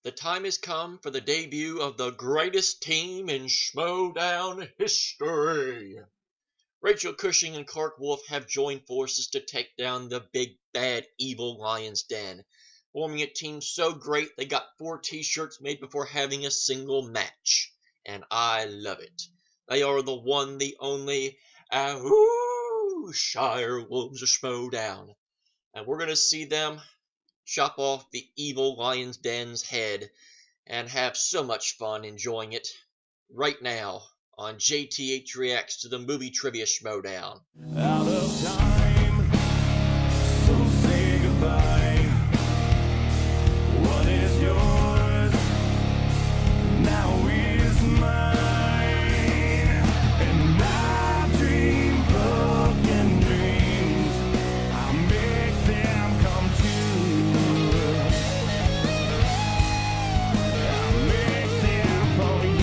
The time has come for the debut of the greatest team in Schmoedown history. Rachel Cushing and Clark Wolf have joined forces to take down the big, bad, evil Lion's Den, forming a team so great they got 4 t-shirts made before having a single match. And I love it. They are the one, the only, Shirewolves of Schmoedown. And we're going to see them chop off the evil Lion's Den's head and have so much fun enjoying it right now on JTH Reacts to the movie trivia Schmoedown. Out of time, so say goodbye. What is yours now is mine, and I dream broken dreams. I make them come true. I make them for you.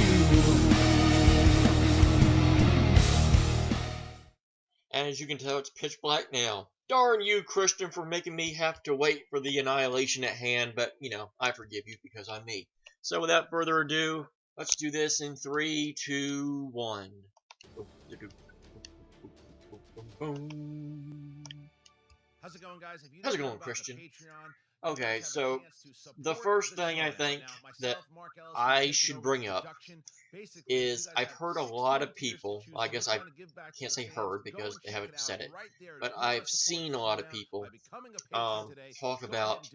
And as you can tell, it's pitch black now. Darn you, Christian, for making me have to wait for the annihilation at hand, but, you know, I forgive you because I'm me. So without further ado, let's do this in 3, 2, 1. How's it going, guys? How's it going, Christian? Okay, so the first thing I think that I should bring up is I've heard a lot of people, I guess I can't say heard because they haven't said it, but I've seen a lot of people talk about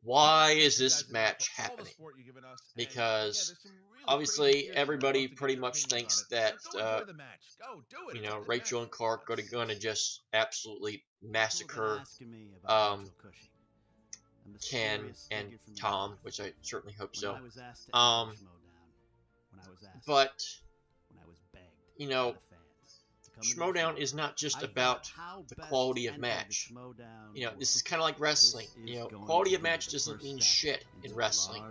why is this match happening? Because obviously everybody pretty much thinks that you know, Rachel and Clark are gonna just absolutely massacre Ken and Tom, which I certainly hope so. But you know, Schmoedown is not just about the quality of match. You know, this is kind of like wrestling. You know, quality of match doesn't mean shit in wrestling.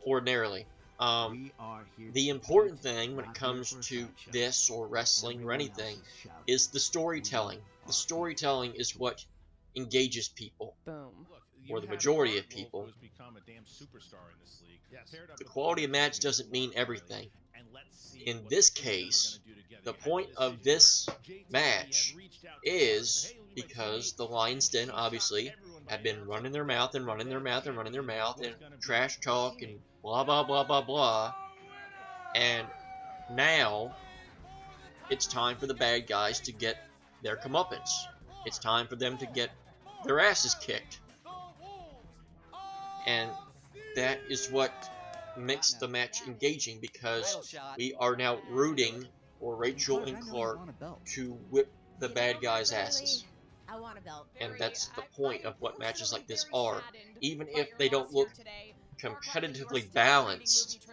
Ordinarily. The important thing when it comes to this or wrestling or anything is the storytelling. The storytelling is what engages people, or the majority of people. The quality of match doesn't mean everything. In this case, the point of this match is because the Lion's Den obviously have been running their mouth and running their mouth and running their mouth and trash talk and blah blah blah blah blah, and now it's time for the bad guys to get their comeuppance. It's time for them to get their asses kicked. And that is what makes the match engaging, because we are now rooting for Rachel and Clark to whip the bad guys' asses. And that's the point of what matches like this are. Even if they don't look competitively balanced,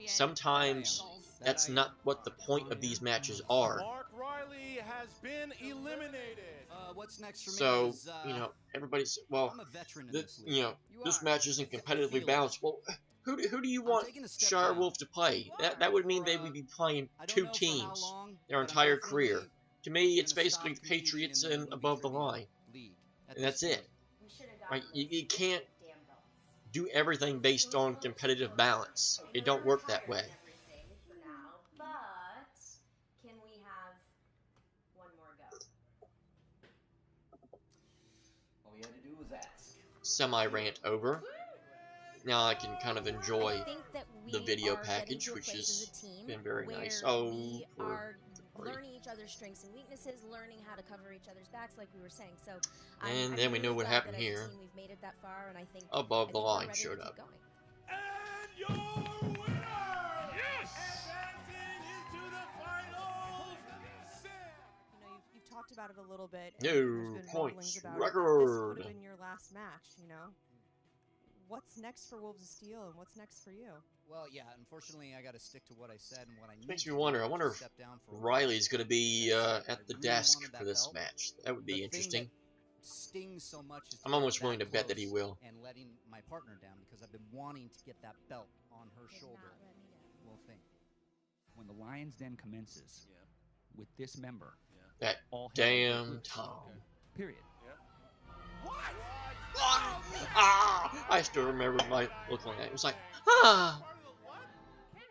sometimes that's not what the point of these matches are. What's next for me So, is, you know, everybody's, well, you know, this match isn't competitively balanced. Well, who do you want Shirewolves to play? That would mean they would be playing 2 teams their entire career. To me, it's basically Patriots and Above the Line. And that's it. Right? You can't do everything based on competitive balance. It don't work that way. Semi-rant over. Now I can kind of enjoy the video package, which has been very nice. Oh, learning each other's strengths and weaknesses, learning how to cover each other's backs, like we were saying. So, and then we know what happened here. We've made it that far, and I think Above the Line showed up. And your winner, yes, advancing into the finals. You know, you've talked about it a little bit. No points record. This would have been your last match, you know. What's next for Wolves of Steel, and what's next for you? Well, yeah, unfortunately, I got to stick to what I said and what I need. Makes me wonder. I wonder if Riley's going to be at the desk for this match. That would be interesting. Stings so much is I'm almost willing to bet that he will. And letting my partner down, because I've been wanting to get that belt on her shoulder. We'll think. When the Lion's Den commences with this member, that damn Tom. Period. Ah! I still remember my look like that. It was like, ah. Ken,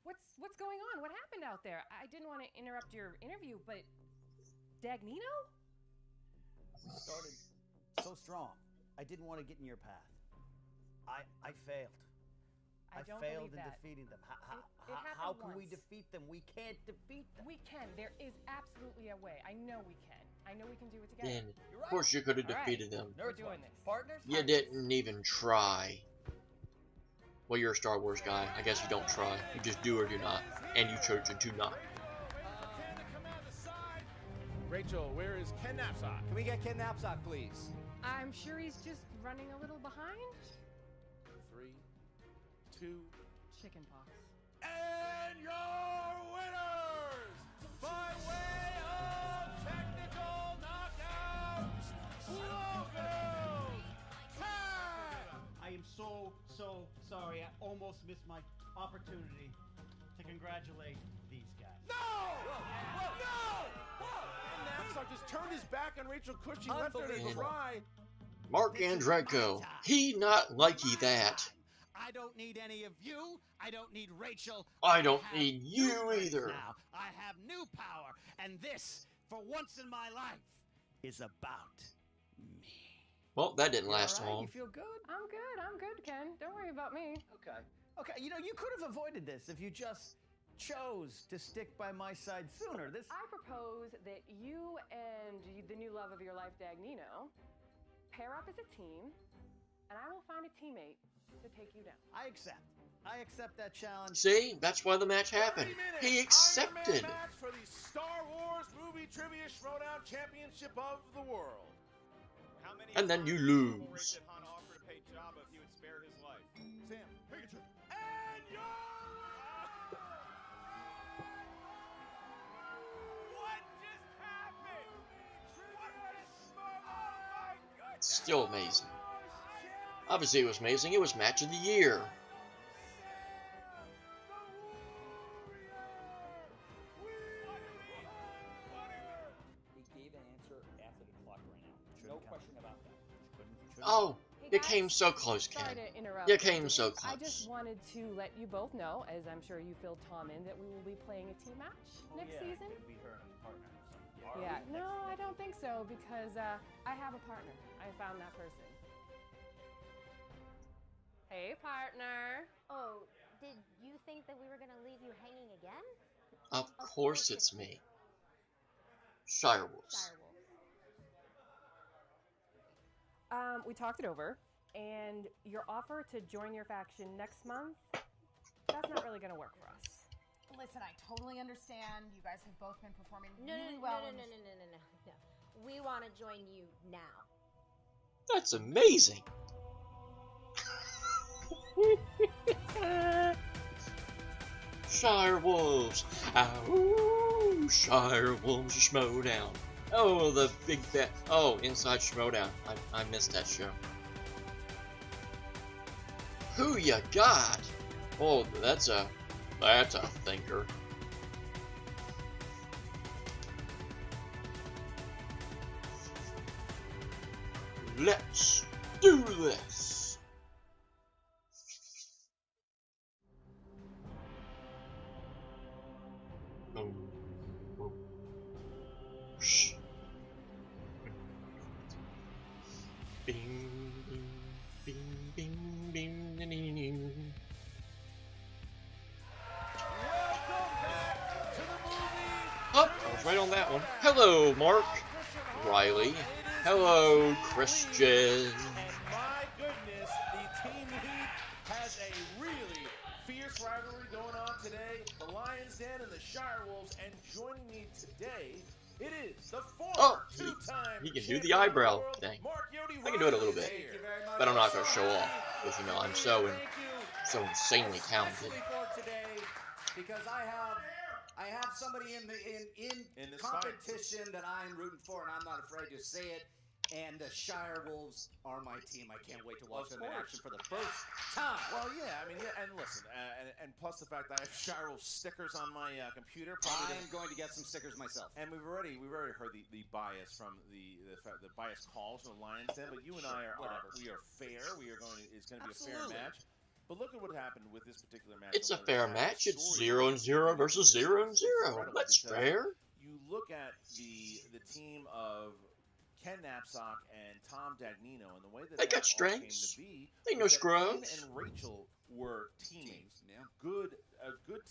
what's going on? What happened out there? I didn't want to interrupt your interview, but Dagnino? Started so strong. I didn't want to get in your path. I failed. I don't failed believe in that. defeating them. It How happened can we once. defeat them? We can't defeat them. We can. There is absolutely a way. I know we can. I know we can do it together. Then, of course, you could have All right. defeated them. We're doing this. Partners? You didn't even try. Well, you're a Star Wars guy. I guess you don't try. You just do or do not. And you chose to do not. Rachel, where is Ken Knapsack? Can we get Ken Knapsack, please? I'm sure he's just running a little behind. 3, 2, Chicken pox. And your winners, by way of technical knockout, Schmoedown. I am so sorry. I almost missed my opportunity to congratulate these guys. No! Knapsack just turned his back on Rachel Cushing, left her to Unbelievable. dry. Mark Andreyko. He not likey that. I don't need any of you. I don't need Rachel. I don't have need new you friends either. Now. I have new power, and this, for once in my life, is about me. Well, that didn't You last all right? long. You feel good? I'm good, Ken. Don't worry about me. Okay. You know, you could have avoided this if you just chose to stick by my side sooner. This. I propose that you and the new love of your life, Dagnino, pair up as a team, and I will find a teammate to take you down. I accept that challenge. See, that's why the match happened. 30 He minutes Iron Man accepted. match for the Star Wars Movie Trivia Schmoedown Championship of the World. And then you lose. Sam, bring it to him. And your what just happened? Oh my goodness! Still amazing. Obviously, it was amazing. It was match of the year. He gave an answer after the clock ran out. No question about that. Oh, Hey, you guys, came so close, Ken. Sorry to interrupt. You came so I close. just wanted to let you both know, as I'm sure you filled Tom in, that we will be playing a team match next season. Be her partner. Yeah, no, I don't think so because I have a partner. I found that person. Hey, partner. Oh, did you think that we were gonna leave you hanging again? Of course it's me. Shirewolves. Shirewolves. We talked it over, and your offer to join your faction next month, that's not really gonna work for us. Listen, I totally understand. You guys have both been performing No, really well. in this- no. We want to join you now. That's amazing. Shirewolves. Ow, Shirewolves Schmoedown. Oh, the big bet. Oh, Inside Schmoedown. I missed that show. Who ya got? Oh, that's a thinker. Let's do this. Shh. Bing, bing, bing, bing, bing, ding, ding, ding. Oh, I was right on that one. Hello, Mark. Riley. Hello, Christian. And my goodness, the team lead has a really fierce rivalry going on today. The Lions Den and the Shirewolves, and joining me today, it is the former two-time he can do the champion of eyebrow world, thing. Mark Yodi I can do it a little Riley. bit, but I'm not going to show off because you know I'm so insanely talented. Especially for today, because I have somebody in this competition that I'm rooting for, and I'm not afraid to say it. And the Shirewolves are my team. I can't wait to watch them in action for the first time. Well, yeah, I mean, yeah, and listen, and plus the fact that I have Shirewolves stickers on my computer. I am going to get some stickers myself. And we've already heard the bias from the bias calls from the Lions Den, but you and I are fair. It's going to be a fair Absolutely. match. But look at what happened with this particular match. It's the a winners fair have. match. It's Story 0-0 versus 0-0. incredible That's because fair. You look at the team of Ken Knapsack and Tom Dagnino, and the way that They got all came to strengths. be, They know was that scrubs. Ken and Rachel were teammates. Yeah. Good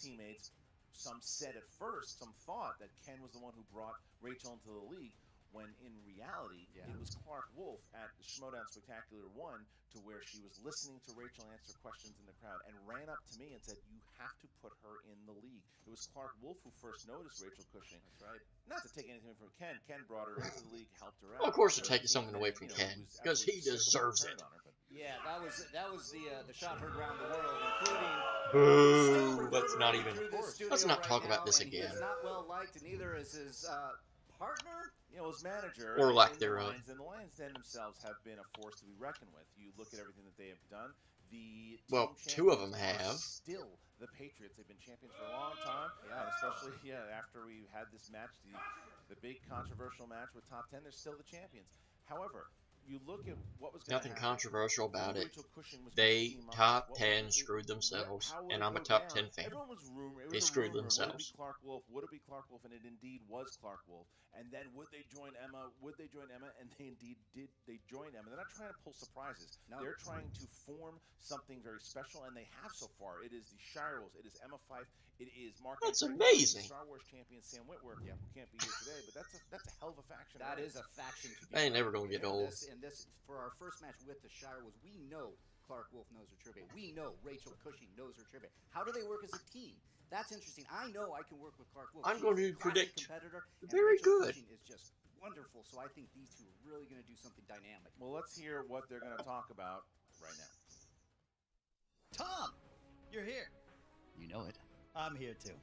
teammates. Some said at first, some thought that Ken was the one who brought Rachel into the league, when in reality, it was Clark Wolf at the Schmoedown Spectacular 1, to where she was listening to Rachel answer questions in the crowd and ran up to me and said, "You have to put her in the league." It was Clark Wolf who first noticed Rachel Cushing. That's right. Not to take anything from Ken. Ken brought her into the league, helped her out. Well, of course, they're Her taking team something then, away from Ken, was because he absolutely sick of what deserves turned it. on her, but Yeah, that was the shot heard around the world, including. Boo! Let's not even. through this studio Let's not right talk about now, this and he again. is not well liked, and neither is his partner. his manager Or lack in the thereof. Lions, and the Lions Den themselves have been a force to be reckoned with. You look at everything that they have done. The Well, team 2 of them champions are have. still the Patriots. They've been champions for a long time, and especially after we had this match, the big controversial match with Top 10, they're still the champions. However, you look at what was going to Nothing happen. controversial about it. Rachel Cushing was They, going to team up. top What 10, would it- screwed themselves, how would and it I'm a go top down? 10 fan. Everyone was rumor. It They was a screwed rumor. themselves. Would it be Clark Wolf? Would it be Clark Wolf? And it indeed was Clark Wolf. And then would they join Emma? Would they join Emma? And they indeed did. They joined Emma. They're not trying to pull surprises. No. They're trying to form something very special, and they have so far. It is the Shirewolves. It is Emma Fife. It is Mark. That's Anthony, amazing. Star Wars champion Sam Witwer, who can't be here today, but that's a hell of a faction. That right? is a faction. They ain't never gonna get old. And this for our first match with the Shirewolves, we know Clark Wolf knows her trivia. We know Rachel Cushing knows her trivia. How do they work as a team? That's interesting. I know I can work with Clark Wolf. I'm She's going to a classic predict competitor, and very Rachel good. Cushing is just wonderful. So I think these two are really going to do something dynamic. Well, let's hear what they're going to talk about right now. Tom, you're here. You know it. I'm here too.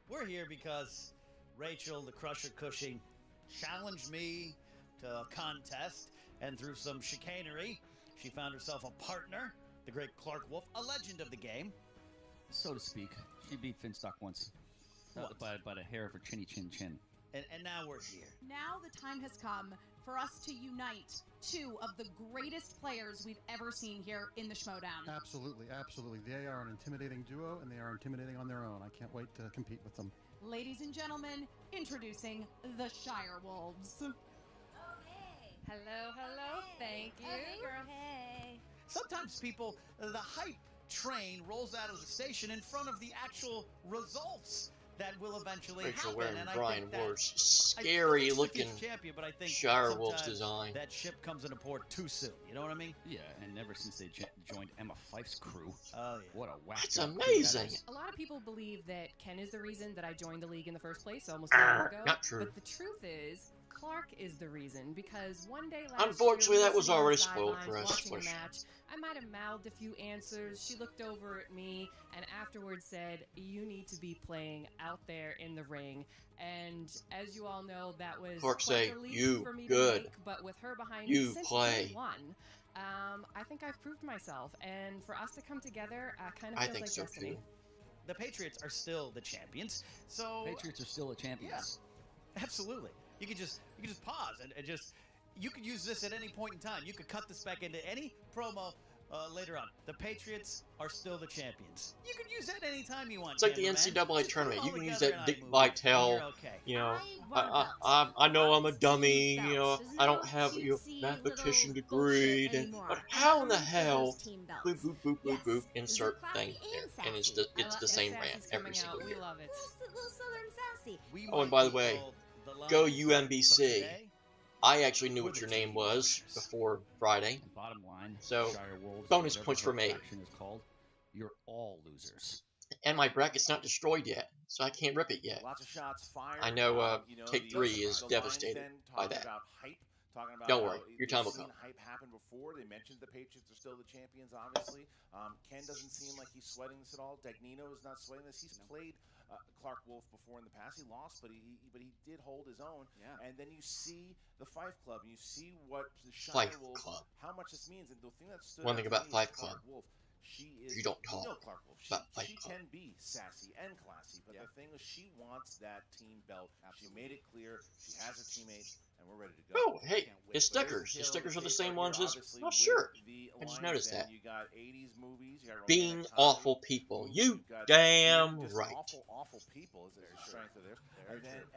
We're here because Rachel, the Crusher Cushing, challenged me to a contest, and through some chicanery, she found herself a partner, the great Clark Wolf, a legend of the game. So to speak. She beat Finstock once. By a hair of her chinny chin chin. And now we're here. Now the time has come for us to unite 2 of the greatest players we've ever seen here in the Schmoedown. Absolutely, absolutely. They are an intimidating duo, and they are intimidating on their own. I can't wait to compete with them. Ladies and gentlemen, introducing the Shirewolves. Hello, hello. Thank you. Hey, girl. Hey. Sometimes people, the hype train rolls out of the station in front of the actual results that will eventually Rachel happen. wearing And I Brian think that Ward's I think scary she's looking the champion, but I think Shirewolves sometimes design. that ship comes into port too soon. You know what I mean? Yeah, and ever since they joined Emma Fife's crew. Oh, yeah. What a whack. That's amazing. A lot of people believe that Ken is the reason that I joined the league in the first place almost a year ago. Not true. But the truth is, Clark is the reason, because one day last Unfortunately, year, that was sitting on the already spoiled sidelines for us. watching a match, I might have mouthed a few answers. She looked over at me and afterwards said, "You need to be playing out there in the ring." And as you all know, that was Clark quite say, a leap "You for me good. to make. But with her behind You me since play." day one, I think I've proved myself. And for us to come together, kind of I feels think like so destiny. too. The Patriots are still the champions. So Patriots are still the champions. Yeah, absolutely. You could just pause and just you could use this at any point in time. You could cut this back into any promo later on. The Patriots are still the champions. You could use that any time you want. It's like the Cameraman. NCAA Just tournament. put You it can all use together that and Dick iMovie, Vitale. and you're okay. You know, I I know I'm a It's dummy. team You know, belts. There's I don't no have cutesy mathematician little degree. bullshit anymore. But how in the I'm for hell? those team belts. Boop boop boop boop Yes. boop. They're Insert classy thing and there, and it's sassy. the same Sassy's rant coming every single out. year. We love it. Little southern sassy. We Oh, and might by the be way, called the Lions, go but UMBC. today, I actually knew we're what the your name team was Warriors. before Friday. And bottom line, So, Shirewolves, bonus whatever points for her me. faction is called, you're all losers. And my bracket's not destroyed yet, so I can't rip it yet. Lots of shots fired. I know, Take the- 3 is the Lions devastated Den by talking that. About hype, talking about Don't how worry, your they've time will seen come. hype happen before. They mentioned the Patriots are still the champions, obviously. Ken doesn't seem like he's sweating this at all. Dagnino is not sweating this. He's played Clark Wolf before in the past. He lost, but he did hold his own. Yeah. And then you see the Fife Club, and you see what the Fife Shirewolves, Club. how much this means. And the thing that stood One out thing to about me is Fife Clark Club. Wolf. She is, You don't talk know Clark Wolf. about Fife She Club. can be sassy and classy, but the thing is, she wants that team belt. She made it clear. She has a teammate. and we're ready to go. Oh, hey, his stickers. His stickers are the same ones as my shirt. I just noticed that. You got 80s movies. You got Being romantic awful comedy, people. movies, You you've got damn just right. Awful people is the strength of theirs.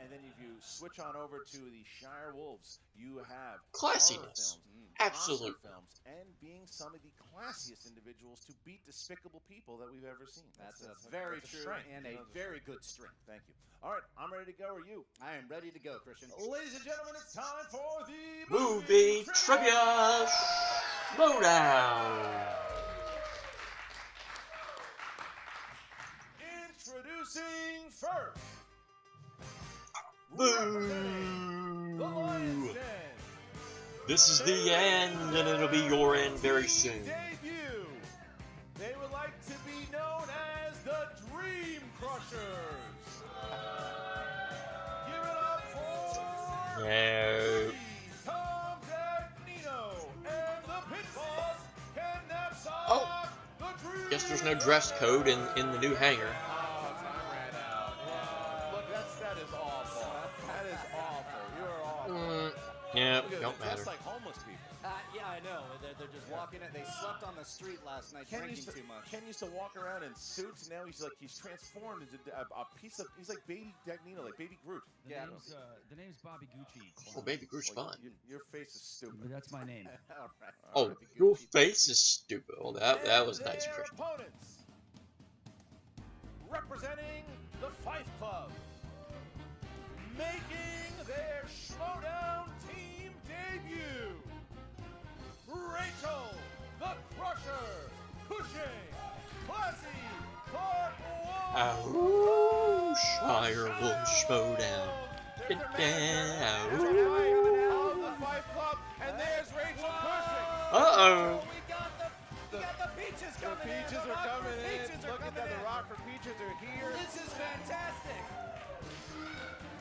And then if you switch on over to the Shirewolves, you have Classiness. Absolute. Oscar films, and being some of the classiest individuals to beat despicable people that we've ever seen. That's very that's a true strength. and a very good strength. Thank you. All right, I'm ready to go. Are you? I am ready to go, Christian. Ladies and gentlemen, it's time for the Movie Trivia Schmoedown. Introducing first. Boo! The Lion's Den. This is the end, and it'll be your end very soon. Debut. They would like to be known as the Dream Crushers. Give it up for No. Tom Dagnino and the Pit Boss, Ken Napsok. Oh, guess there's no dress code in the new hangar. Oh, time ran out. Look, that is awful. That is awful. You're awful. Yeah, Look at don't them, matter. just like homeless people. Yeah, I know. They're just walking it. They slept on the street last night drinking too much. Ken used to walk around in suits, and now he's transformed into a piece of. He's like Baby Dagnino, like Baby Groot. The name's Bobby Gucci. Well, Baby Groot's fine. Your face is stupid. But that's my name. All right. Oh, your face is stupid. Well, that was nice, Their Christian. opponents, representing the Fife Club, making their Schmoedown team debut, Rachel the Crusher Cushing, Classy Clark Ooh, Shirewolves Schmoedown. There's the Fife Club, and there's Rachel Cushing. Uh-oh. We got the Peaches coming in. The Peaches are coming in. Look at that. The Rockford Peaches are here. This is fantastic.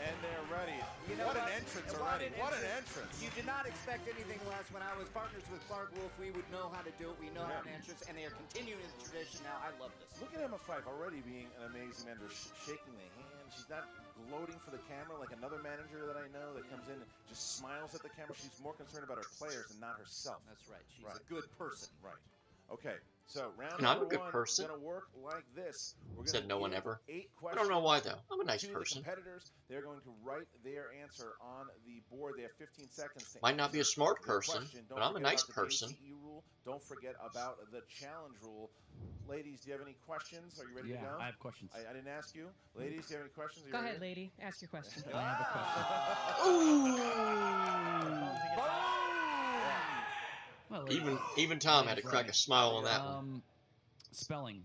And they're ready. What an entrance already. What an entrance. You did not expect anything less. When I was partners with Clark Wolf, we would know how to do it. We know how to entrance, and they are continuing the tradition now. I love this. Look at Emma Fife already being an amazing manager, shaking the hand. She's not gloating for the camera like another manager that I know that comes in and just smiles at the camera. She's more concerned about her players and not herself. That's right. She's a good person. Right. Okay, so round And I'm a number good one person. is going to work like this. We're Said gonna no one give ever. 8 I don't know why, though. I'm a nice to person. The competitors, they're going to write their answer on the board. They have 15 seconds to Might not be a answer smart their person, question. but Don't I'm a forget nice about the person. JTE rule. Don't forget about the challenge rule. Ladies, do you have any questions? Are you ready to go? I have questions. I didn't ask you. Ladies, do you have any questions? Are you Go ready? ahead, lady. Ask your question. I have a question. Even Tom had to crack a smile on that one. Spelling.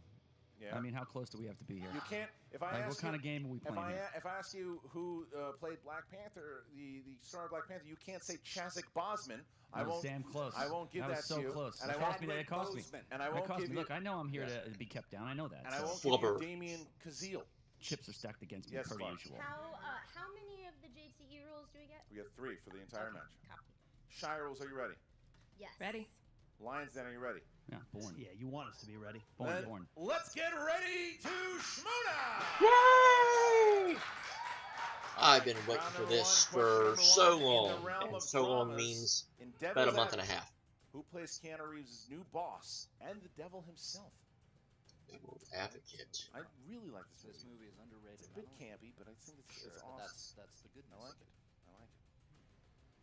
Yeah. I mean, how close do we have to be here? You can't. If I Like, ask what kind you, of game are we playing here? If I ask you who played Black Panther, the star of Black Panther, you can't say Chadwick Boseman. That was damn close. I won't give that that was so to you. close. And It I cost won't me. It cost me. And I It won't cost give me. you. Look, I know I'm here to be kept down. I know that. And I so. won't give you Damien Kazeel. Chips are stacked against me Yes, per Clark. usual. How many of the JTE rules do we get? We got 3 for the entire match. Copy. Shirewolves, are you ready? Yes. Ready? Lions Den, are you ready? Yeah, born. Yeah, you want us to be ready. Then Born. Let's get ready to Schmoedown! Yay! I've been waiting for this for so long, and so long means about a month and a half. Who plays Keanu Reeves' new boss and the devil himself? Devil's Advocate. I really like this movie. This movie is underrated. It's a bit campy, but I think it's Sure, awesome. but that's the goodness. I like it. I like it.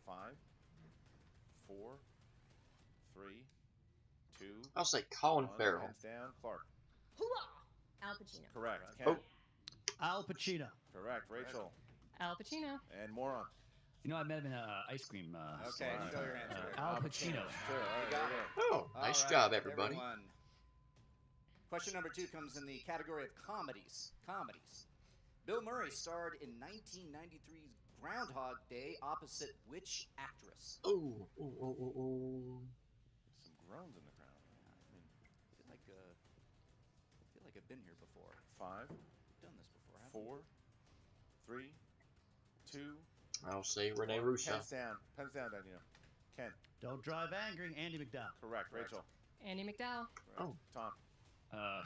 5, 4, 3, 2. I'll say Colin 1. Farrell. Hands down, Clark. Al Pacino. Correct. Ken. Oh. Al Pacino. Correct. Rachel. Al Pacino. And Moron. You know, I met him in an ice cream Okay, store. show your answer. Al Pacino. Sure. All right, there you go. Oh, nice job, everybody. Everyone. Question number 2 comes in the category of comedies. Bill Murray starred in 1993's Groundhog Day opposite which actress? Oh. Some groans in the crowd. I feel like I've been here before. 5, Done this before. haven't 4, 3, 2. I'll say Rene Russo. Pens down. Pens down, Daniel. Ken. Don't drive angry. Andy McDowell. Correct. Rachel. Andy McDowell. Correct. Oh. Tom.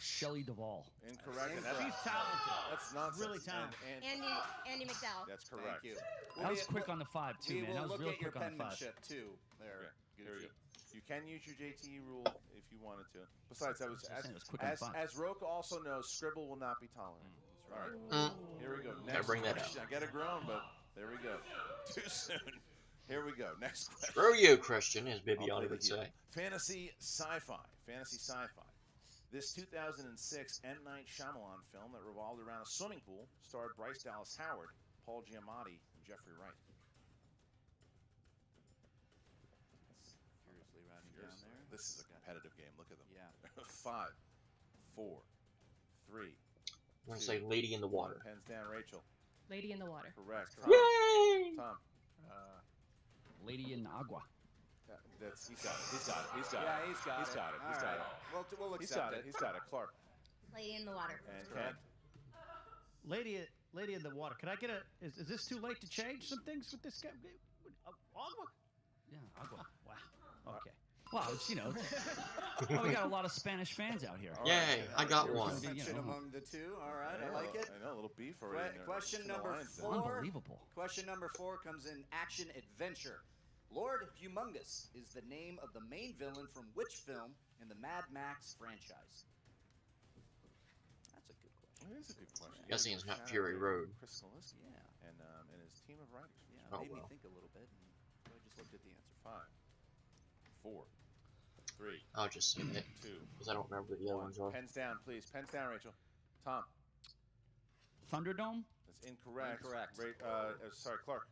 Shelley Duvall. Incorrect. And She's talented. That's nonsense. Really talented. Andy McDowell. That's correct. Thank you. That was quick on the 5 too, man. That was look real at your quick on the 5. penmanship too. There. Here we go. You can use your JTE rule if you wanted to. Besides, that was as Roka also knows, scribble will not be tolerated. All right. Here we go. Next bring that question. I got it grown, but there we go. Too soon. Here we go. Next question. Screw you, Christian, as Bibiani would say. Fantasy sci-fi. Fantasy sci-fi. This 2006 M. Night Shyamalan film that revolved around a swimming pool starred Bryce Dallas Howard, Paul Giamatti, and Jeffrey Wright. Furiously riding down there. This is a competitive game. Look at them. Yeah. 5, 4, 3. I'm going to say Lady in the Water. Pens down, Rachel. Lady in the Water. Correct. Yay! Tom. Lady in Agua. He's got it. He's got it. He's got it. Yeah, he's got it. He's got it. All He's got right. it. We'll He's accept got it. He's got it. Clark. Lady in the Water. And Ken. Lady in the Water. Can I get a? Is this too late to change some things with this guy? Agua. Yeah, Agua. Wow. Okay. Well, it's, well, we got a lot of Spanish fans out here. Yay, I got one. Mention among the two. All right, I like it. I know, a little beef already. Question number 4. Unbelievable. Question number 4 comes in action adventure. Lord Humongous is the name of the main villain from which film in the Mad Max franchise? That's a good question. It is a good question. Guessing it's not Fury Road. Chris Kaliski. Yeah. And his team of writers. Yeah, made me think a little bit. And I just looked at the answer. 5, 4, 3. I'll just say that 2. because I don't remember what the other ones are. Pens down, please. Pens down, Rachel. Tom. Thunderdome? That's incorrect. Incorrect. Sorry, Clark.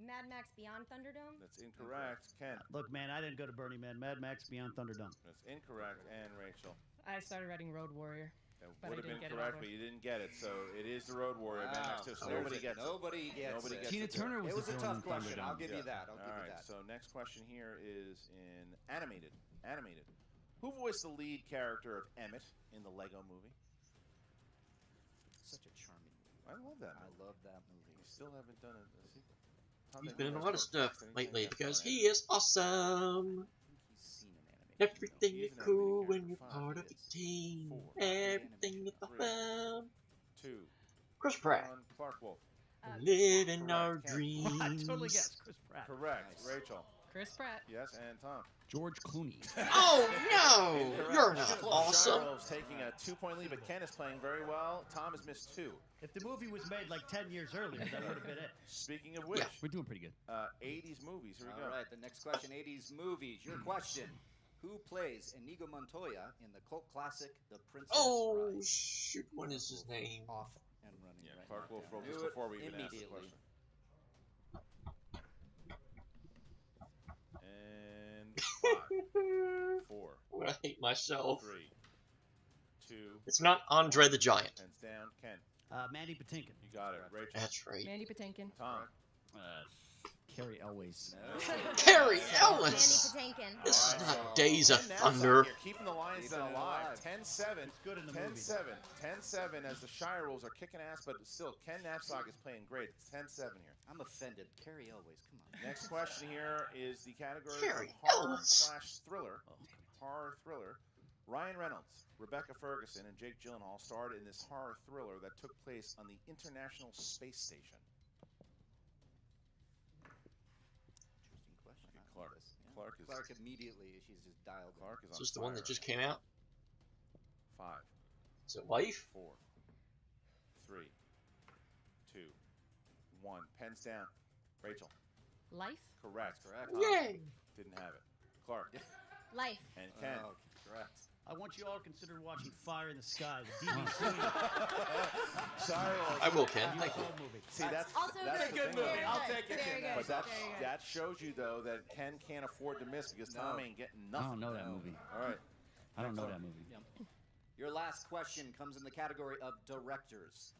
Mad Max Beyond Thunderdome. That's incorrect. Ken. Look, man, I didn't go to Burning Man. Mad Max Beyond Thunderdome. That's incorrect. And Rachel. I started writing Road Warrior. That But I would have didn't been get it correct, all but you didn't get it. So it is the Road Warrior. Mad Max 2. So nobody gets it. Nobody gets it. Tina Turner was It was the a villain tough in question. Thunderdome. I'll give you that. I'll give All you right. that. So next question here is in animated. Animated. Who voiced the lead character of Emmett in the Lego movie? Such a charming movie. I love that. I love that movie. You still haven't done a sequel. Tom, He's they been in a know lot of that's stuff correct. lately Anything because that's he is awesome. I think he's seen an animated Everything He's is an cool animated when you're character. part of Five, the team. 4, Everything is three, awesome. 2. Chris Pratt. One, Clark Wolf. Living our Correct. dreams. I totally guessed Chris Pratt. Correct. Nice. Rachel. Chris Pratt. Yes, and Tom. George Clooney. Oh no! Incorrect. You're not awesome. Shirewolves taking a 2-point lead, but Ken is playing very well. Tom has missed 2. If the movie was made like 10 years earlier, that would have been it. Speaking of which, We're doing pretty good. 80s movies. Here we All go. right, the next question, 80s movies. Your question. Who plays Inigo Montoya in the cult classic The Princess Oh Bride? shoot! What is his name? Off and running Yeah, right Clark now. Wolf rolled Do this it before we even asked the immediately. question. And 5, 4, I'm gonna hate myself. 3, 2. It's not Andre the Giant. Pens down. Ken. Mandy Patinkin. You got it. Rachel. That's right. Mandy Patinkin. Tom. Carrie Elways. Carrie Mandy Ellis. Patinkin. This is All right, not so Days of 10 naps Thunder. out here, keeping the Lions Keeping Den it alive. alive. 10-7. It's good in the 10-7. 10-7 as the Shirewolves are kicking ass, but still, Ken Knapsack is playing great. It's 10-7 here. I'm offended. Carrie Elways, come on. Next question here is the category Carrie of horror Ellis. / thriller. Horror thriller. Ryan Reynolds, Rebecca Ferguson, and Jake Gyllenhaal starred in this horror thriller that took place on the International Space Station. Interesting question. I like Clark. this. Yeah. Clark is Clark immediately. She's just dialed. Clark is Is on this the one that fire. just came out? 5, Is it Life? 4, 3, 2, 1. Pens down. Rachel. Life. Correct. Correct. Yay! Didn't have it. Clark. Life. And Ken. Oh, correct. I want you all to consider watching Fire in the Sky, the D.B. Sweeney Shirewolves. I will, Ken. Thank you. movie. See, that's Also that's good. the good thing. movie. Very I'll good. take it. Very Ken. good. But Very good. that shows you, though, that Ken can't afford to miss because Tom No. ain't getting I nothing. don't know that movie. All right. I don't know that movie. Your last question comes in the category of directors.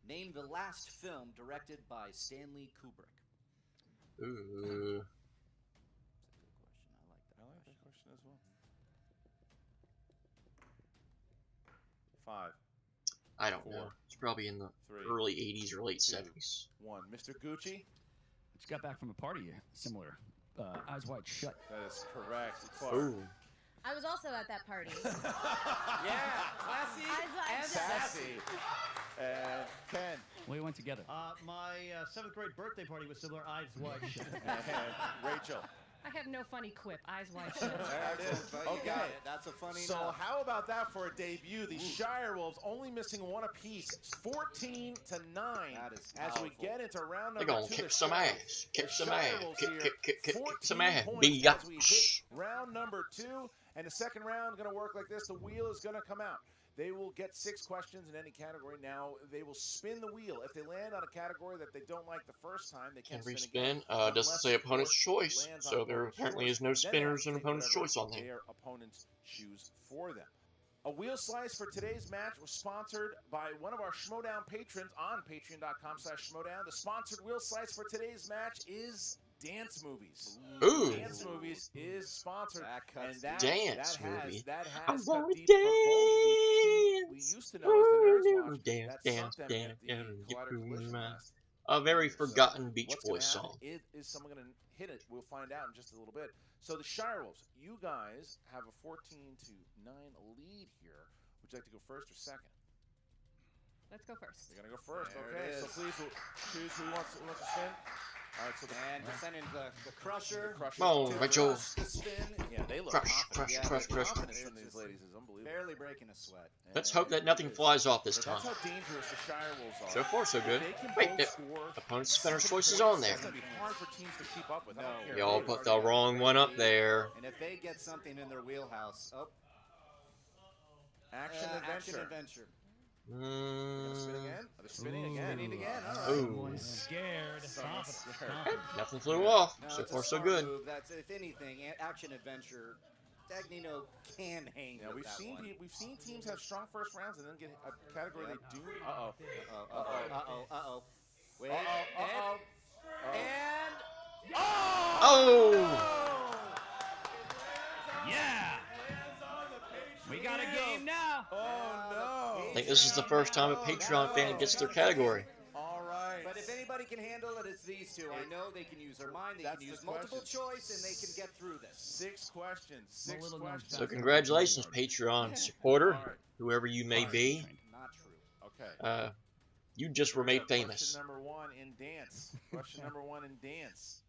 Name the last film directed by Stanley Kubrick. Ooh. That's a good question. I like that. I like that question as well. 5, I don't know. It's probably in the 3, early 80s or late 2, 70s. 1. Mr. Gucci. Just got back from a party similar. Eyes Wide Shut. That is correct. Clark. Ooh. I was also at that party. Yeah, classy Eyes wide and shut. sassy. And Ken. We went together. My 7th grade birthday party was similar. Eyes wide shut. And Rachel. I have no funny quip. Eyes wide shut. There it is. But you Okay. got it. That's a funny So enough. how about that for a debut? The Shirewolves only missing one apiece, 14-9. That is as we powerful. get into round They're number gonna 2. kick the some Shirewolves- ass. Kick the some ass. Shirewolves Kick, here, kick 14 some ass. points Be as we hit yucks. round number 2, and the second round going to work like this. The wheel is going to come out. They will get 6 questions in any category. Now, they will spin the wheel. If they land on a category that they don't like the first time, they can Can spin again. respin. Doesn't unless, say of opponent's course, choice. lands on So there opponent's apparently choice. is no Then they have spinners to and take opponent's whatever choice on there. their opponents choose for them. A wheel slice for today's match was sponsored by one of our Schmoedown patrons on patreon.com/Schmoedown. The sponsored wheel slice for today's match is Dance Movies. Ooh. Dance Movies is sponsored. That cuts And that, Dance that movie. That I has wanna cut deep for both of these teams we used to know as the Nerds Watch. Dance, That dance, sunk them dance, at the dance, Collider Collision last A very year. So forgotten Beach what's Boys gonna song. happen? Is someone going to hit it? We'll find out in just a little bit. So the Shirewolves, you guys have a 14-9 lead here. Would you like to go first or second? Let's go first. You're going to go first. There Okay. it So is. please choose who wants to spin. All right. So And descending the Crusher. Oh, to Rachel. rush the spin. Yeah, they look Crush, confident. crush, Yeah, crush, the crush. confidence from these ladies is unbelievable. Barely breaking a sweat. Let's hope that nothing flies off this But time. that's how dangerous the Shirewolves are. So far, so good. If they can Wait, both it- score opponent's spinner's 7 choice is points, on there. That's going to be hard for teams to keep up with. I don't care. Y'all put the wrong one up there. And if they get something in their wheelhouse, Action action adventure. adventure. Gonna spin again? Are they spinning again? Spinning again. All right. Ooh. Someone's scared. Someone's scared. Nothing flew off. No, So it's a far, so smart good. move. That's, if anything, action adventure. Dagnino can hang Yeah, with we've that seen one. we've seen teams have strong first rounds and then get a category Yep. they do. Uh-oh. Uh-oh. Wait. Uh-oh. And... Oh! Yeah! We got a game now! Oh, I think this is the first time a Patreon fan gets their category. All right. But if anybody can handle it, it's these two. I know they can use their mind, they That's can use the multiple question. choice, and they can get through this. 6 questions. 6 little known questions. So congratulations, Patreon supporter, whoever you may be. Not true. Okay. You just were made famous. Question number 1 in dance. Question number 1 in dance.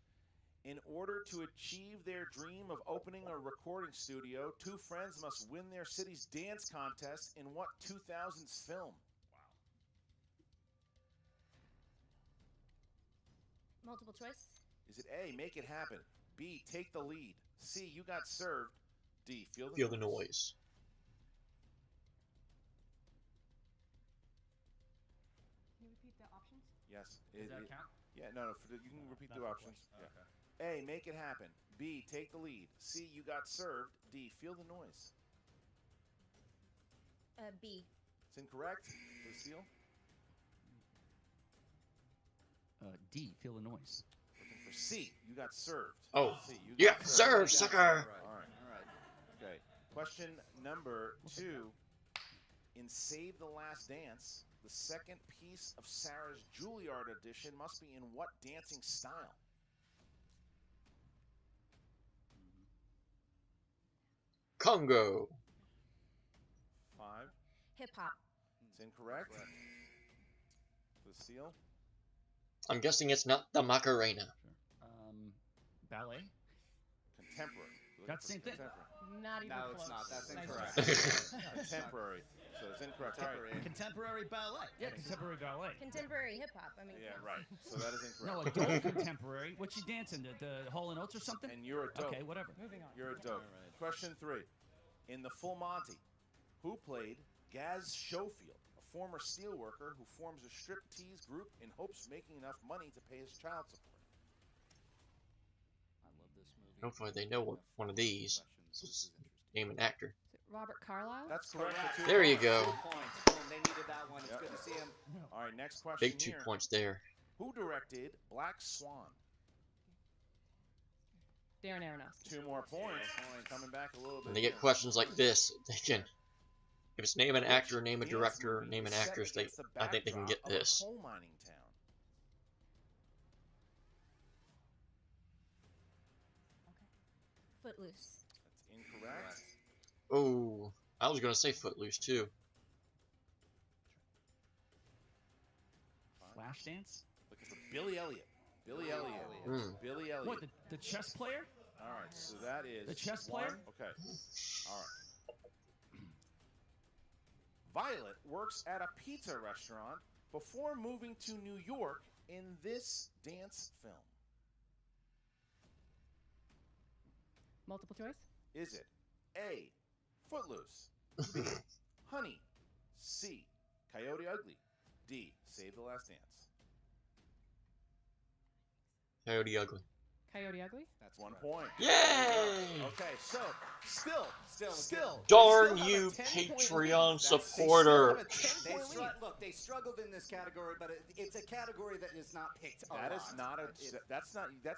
In order to achieve their dream of opening a recording studio, 2 friends must win their city's dance contest in what 2000s film? Multiple choice. Is it A, make it happen, B, take the lead, C, you got served, D, feel Feel the noise. Can you repeat the options? Yes. Does that count? Yeah, no, you can repeat the Not options. twice. Yeah. Okay. A, make it happen, B, take the lead, C, you got served, D, feel the noise. B. It's incorrect. For the steal. D, feel the noise. Looking for C, you got served. Oh, C, you yeah, got serve, sucker. All right. Okay. Question number 2. In Save the Last Dance, the second piece of Sarah's Juilliard edition must be in what dancing style? Congo. 5. Hip hop. It's incorrect. For the steal. I'm guessing it's not the Macarena. Ballet? Contemporary. Looking That's the for same thing. contemporary. Not even No, close. it's not. That's Nice incorrect. try. Contemporary. So it's incorrect. All right. Contemporary ballet. Yeah, contemporary ballet. Contemporary hip hop. I mean, Yeah, right. So that is incorrect. No, adult contemporary. What you dancing? The Hall and Oates or something? And you're a dope. Okay, whatever. Moving on. You're a dope. Question 3. In The Full Monty, who played Gaz Schofield, a former steelworker who forms a striptease group in hopes of making enough money to pay his child support? I love this movie. Hopefully they know what one of these. Questions. This is interesting. Name an actor. Is it Robert Carlyle? That's correct. For 2 There you points. go. 2 points. Boom, they needed that one. It's Yep. good to see him. All right, next question Big 2 here. points there. Who directed Black Swan? Darren Aronofsky. 2 more points. Coming back a little bit. When they get here. questions like this, they can. If it's name an actor, name a director, name an actress, I think they can get this. Coal mining town. Footloose. That's incorrect. I was gonna say Footloose too. Flashdance? Looking for Billy Elliot. Billy Elliot. Billy Elliot. What, the chess player? All right, so that is The chess player? Okay. All right. Violet works at a pizza restaurant before moving to New York in this dance film. Multiple choice? Is it A, Footloose, B, Honey, C, Coyote Ugly, D, Save the Last Dance? Coyote Ugly. Coyote Ugly? That's 1 point. Yay! Okay, so still. Darn you, Patreon supporter. They struggled in this category, but it's a category that is not picked a That lot. is not a. That's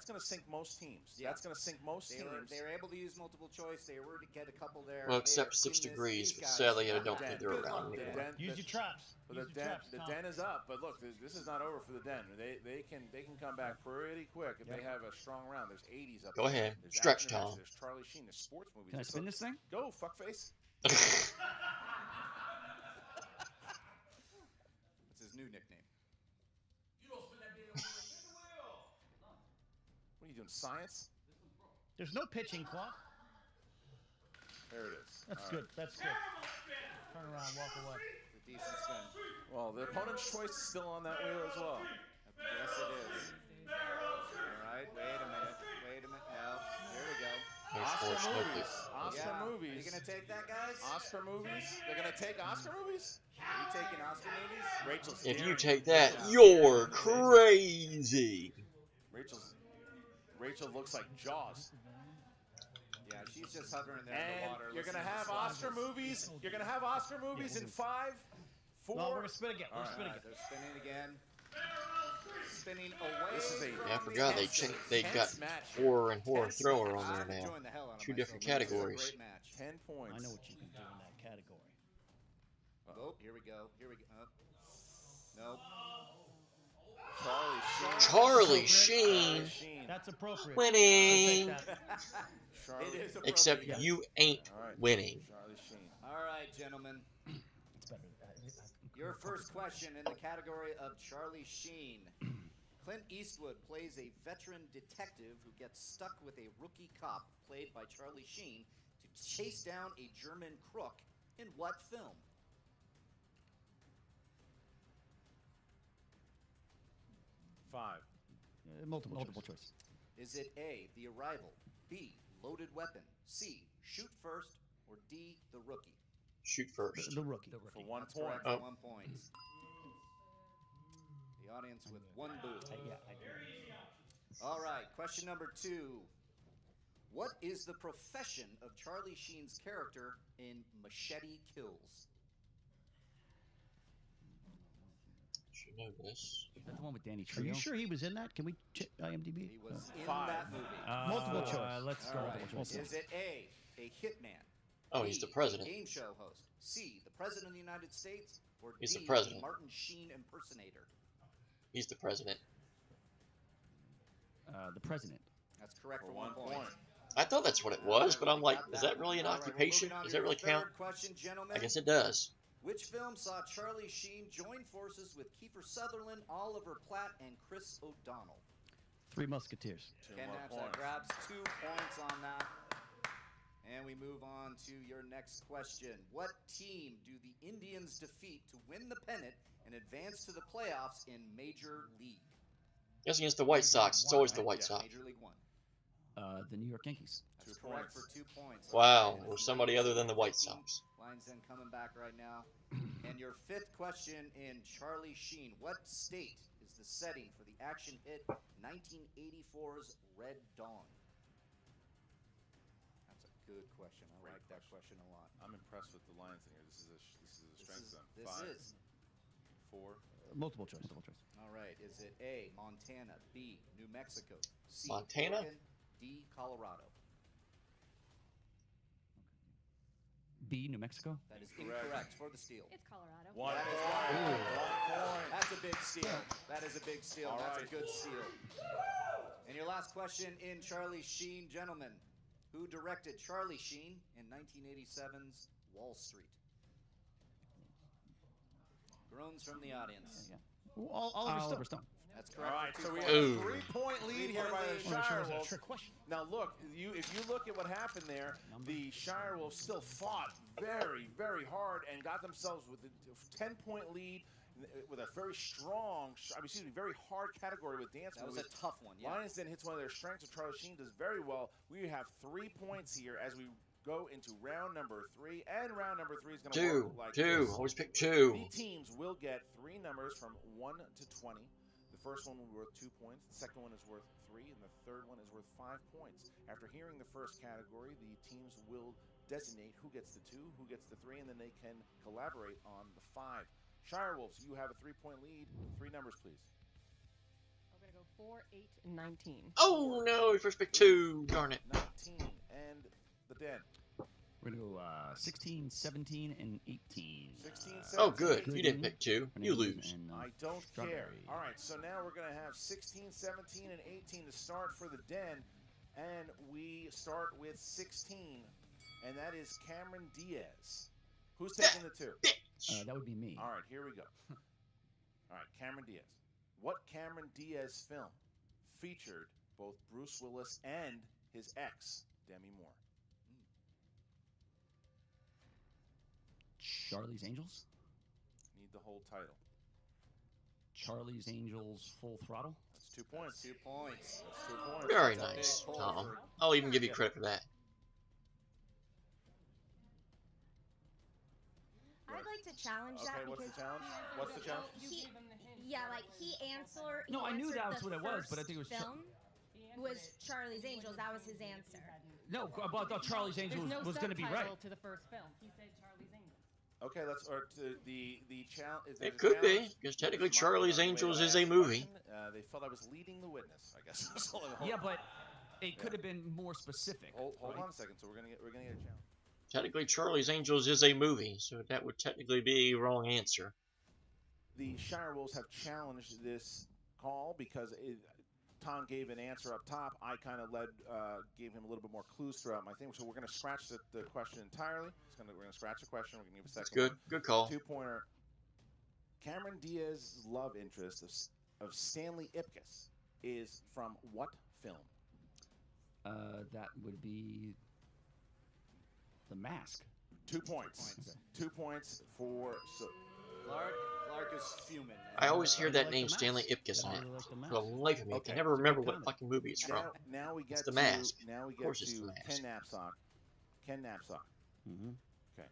going to sink most teams. Yeah. That's going to sink most teams. They were able to use multiple choice. They were to get a couple there. Well, except 6 degrees, but sadly I don't think they're around anymore. Use your traps. The den is up, but look, this is not over for the den. They can come back pretty quick if they have a strong round. There's 80s up. Go there. ahead, There's stretch, action Tom. There's Charlie Sheen. There's sports movies. Can I spin this thing? Go, fuckface. That's his new nickname. What are you doing, science? There's no pitching clock. There it is. That's All good. right. That's good. Turn around, walk away. It's a decent spin. Well, the opponent's choice is still on that wheel as well. Yes, it is. All right, wait a minute. No, here we go. Oscar movies. Oscar Are movies. you gonna take that, guys? Oscar movies. They're gonna take Oscar movies. Are you taking Oscar movies? Rachel's. If you staring. take that, you're crazy. Rachel looks like Jaws. Yeah, she's just hovering there in And the water. you're gonna listening have to Oscar movies. You're gonna have Oscar movies in 5, 4. No, we're gonna spin again. All We're right, spinning again. They're spinning again. Spinning away. This is a. Yeah, I forgot they got tense match. horror and horror thrower on there I'm now. enjoying the hell out of 2 different myself. This is a categories. great match. 10 points. I know what you can do in that category. Oh, here we go. Nope. Charlie Sheen That's appropriate. winning. I'll take that. It is appropriate. Except yes. you ain't All right. winning. Charlie Sheen. All right, gentlemen. It's better. Your first question in the category of Charlie Sheen. Clint Eastwood plays a veteran detective who gets stuck with a rookie cop played by Charlie Sheen to chase down a German crook in what film? Five. Multiple choice. Is it A, The Arrival, B, Loaded Weapon, C, Shoot First, or D, The Rookie? Shoot first. The rookie. For 1 That's point. correct Oh. for 1 point. The audience with 1 boo. Yeah, I All right, question number 2. What is the profession of Charlie Sheen's character in Machete Kills? Should know this. Is that the one with Danny Are Trejo? you sure he was in that? Can we check IMDb? He was in 5. that movie. Multiple choice. Let's All go right. multiple choice. Is it A, a hitman? Oh, B, he's the president. A game show host. C, the president of the United States, or He's D, the president. a Martin Sheen impersonator? He's the president. The president. That's correct for For 1 1 point. point. I thought that's what it was, but I'm like, Got is that really an All right, we're occupation? moving on Does to that really your count? third question, gentlemen. I guess it does. Which film saw Charlie Sheen join forces with Kiefer Sutherland, Oliver Platt, and Chris O'Donnell? Three Musketeers. 2 Ken more Knapsack points. grabs 2 points on that. And we move on to your next question. What team do the Indians defeat to win the pennant and advance to the playoffs in Major League? Yes, against the White Sox. It's always the White Sox. Major League One. The New York Yankees. That's 2 correct points. for 2 points. Wow, And or it's somebody other than the White 19-15. Sox. Lions then coming back right now. And your 5th question in Charlie Sheen. What state is the setting for the action hit 1984's Red Dawn? That's a good question. I like that question a lot. I'm impressed with the Lions in here. This is a strength zone. This 5, is. 4. Multiple choice. All right. Is it A, Montana, B, New Mexico, C, Montana? Oregon, D, Colorado? B, New Mexico. That is Incorrect. incorrect for the steal. It's Colorado. 1 That is point. 1 point. That's a big steal. That is a big steal. All That's right. a good steal. And your last question in Charlie Sheen, gentlemen. Who directed Charlie Sheen in 1987's Wall Street? Groans from the audience. Oliver Stone. That's correct. All right, for so 2 we points. have a 3-point lead here by the Well, sure, it's a Shirewolves. trick question. Now look, if you look at what happened there, the Shirewolves still fought very, very hard and got themselves with a 10-point lead with a very strong, very hard category with dance That was moves. a tough one, yeah. Lions Den hits one of their strengths, and Charlie Sheen does very well. We have 3 points here as we go into round number 3, and round number 3 is going to work like Two. this. Always pick 2. The teams will get 3 numbers from 1 to 20. The first one will be worth 2 points, the second one is worth 3, and the third one is worth 5 points. After hearing the first category, the teams will designate who gets the 2, who gets the 3, and then they can collaborate on the 5. Shirewolves, you have a 3-point lead. 3 numbers, please. We're going to go 4, 8, and 19. Oh no, we first picked 2. Darn it. 19, and the Den. We're going to go 16, 17, and 18. 16, 17, Oh, good. 18. You didn't pick 2. You lose. And, I don't Strawberry. care. All right, so now we're going to have 16, 17, and 18 to start for the Den. And we start with 16, and that is Cameron Diaz. Who's taking the 2? That would be me. All right, here we go. All right, Cameron Diaz. What Cameron Diaz film featured both Bruce Willis and his ex, Demi Moore? Charlie's Angels? Need the whole title. Charlie's Angels Full Throttle? That's 2 points. 2 points. That's 2 points. Very That's a nice, big pull Tom. for- I'll even give you credit for that. I'd like to challenge that Okay, what's because the challenge? What's the challenge? he answered. No, I knew answered that was the what it was, but I think it was film was Charlie's Angels. That was his answer. No, but I thought Charlie's Angels There's no was going to be right. subtitle to the first film. He said Charlie's Angels. Okay, let's or to the challenge. It could be, because technically Charlie's Angels is a movie. They felt I was leading the witness. I guess. Yeah, but it could have been more specific. Hold right? on a second. So we're gonna get a challenge. Technically, Charlie's Angels is a movie, so that would technically be a wrong answer. The Shirewolves have challenged this call because Tom gave an answer up top. I kind of gave him a little bit more clues throughout my thing. So we're going to scratch the question entirely. We're going to scratch the question. We're going to give a second. Good. one. Good call. 2-pointer. Cameron Diaz's love interest of Stanley Ipkiss is from what film? That would be The Mask. 2 points. 2 points for Clark is fuming. I always hear that like name The Stanley Mask. Ipkiss in I it. really like The For the Mask. life of me, I Okay. can never remember what comedy. fucking movie it's from. now we get It's The to Mask. now we Of get course it's to The Mask. Ken Knapsack. Ken Knapsack. Mm-hmm. Okay.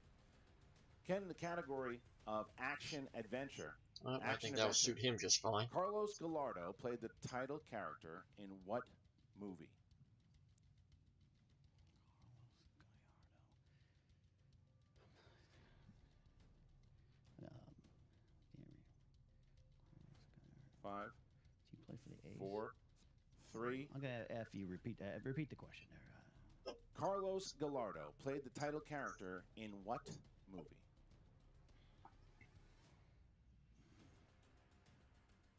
Ken, the category of action adventure. Well, I Action think that would adventure. suit him just fine. Carlos Gallardo played the title character in what movie? Five, Does he play for the A's? 4, 3. I'm gonna have you repeat that. Repeat the question there. Carlos Gallardo played the title character in what movie?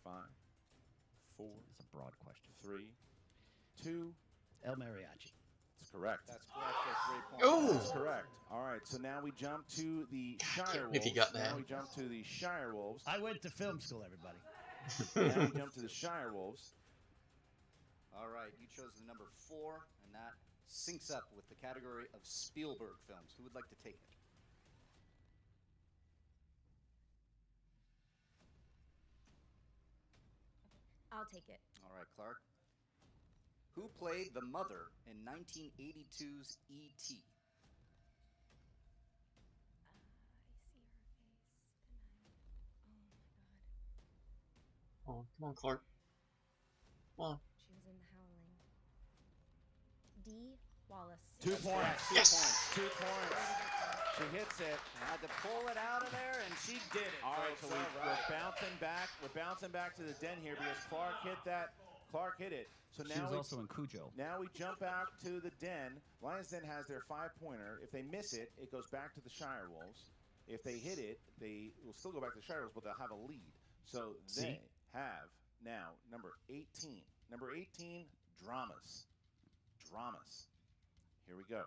5, 4, It's a broad question. 3, 2. El Mariachi. That's correct. That's correct for 3 points. Oh! That's correct. All right, so now we jump to the Shirewolves. if you got that. Now we jump to the Shirewolves. I went to film school, everybody. Now we jump to the Shirewolves. All right, you chose the number 4, and that syncs up with the category of Spielberg films. Who would like to take it? I'll take it. All right, Clark. Who played the mother in 1982's E.T.? Oh, come on, Clark. Come on. She was in The Howling. D. Wallace. 2 points. 2 Yes! points. 2 points. She hits it. I had to pull it out of there, and she did it. All right, so folks. we're bouncing back. We're bouncing back to the Den here because Clark hit that. Clark hit it. So She now was also in Cujo. Now we jump out to the Den. Lions Den has their 5-pointer. If they miss it, it goes back to the Shirewolves. If they hit it, they will still go back to the Shirewolves, but they'll have a lead. So they have now number 18. Number 18, dramas. Dramas. Here we go.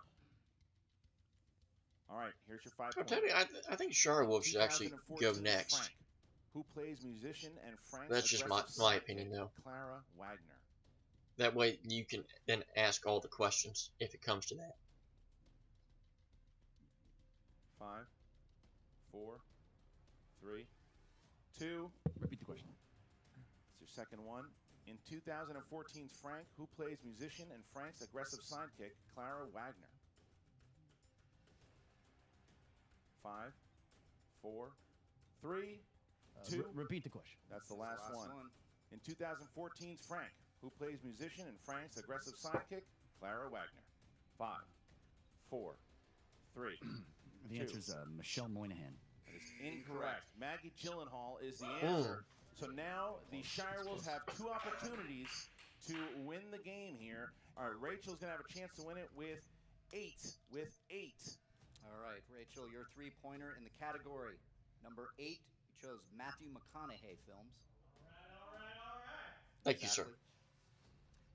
All right, here's your 5 I'll points. tell you, I think Shirewolves should actually go 2014 next. Frank, who plays musician and Frank's That's just aggressive my sidekick, opinion, though. Clara Wagner. That way you can then ask all the questions if it comes to that. 5, 4, 3, 2. Repeat the question. It's your second one. In 2014's Frank, who plays musician and Frank's aggressive sidekick, Clara Wagner? 5, 4, 3, 2. Repeat the question. That's the last one. In 2014's Frank, who plays musician and Frank's aggressive sidekick, Clara Wagner? 5, 4, 3. The answer is Michelle Moynihan. That is incorrect. Maggie Gyllenhaal is the answer. So now the Shirewolves have 2 opportunities to win the game here. All right, Rachel's going to have a chance to win it with 8. All right, Rachel, your 3-pointer in the category number 8. You chose Matthew McConaughey films. Thank you, sir.